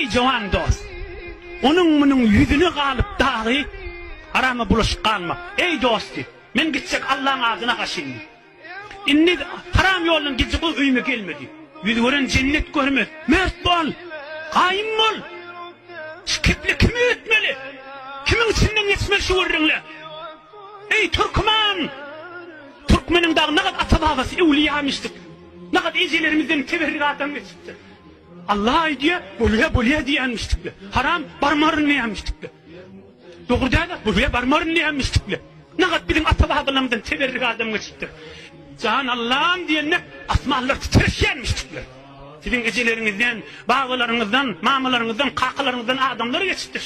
Ey cavan dost. Onun bunun yüzünü kalıp dağı harama bulaşık kalma. Ey dostu. Men gitsek Allah'ın ağzına kaşındı. İnni haram yolun gidecek o öyüme gelmedi. Yüz gören cennet görmez. Mert bol. Kaim bol. Şikiple kimi etmeli? Kimin içinden geçmeli şu vurrinle? Ey Türkmen! Türkmenin dağı ne kadar ata babası evliyamıştık. Ne kadar ecelerimizden teberrüattan geçti. Allah diye buluya diyenmiştik. Haram barmarın ne yemiştik. Doğru da buluya barmarın ne yemiştik. Ne kadar bizim ata babalarımızdan teberrüattan geçti. Can Allah'ım diyenler asmalar titreşenmiştik. Sizin ecelerinizden, bağlarınızdan, mamalarınızdan, kakılarınızdan adamları geçti.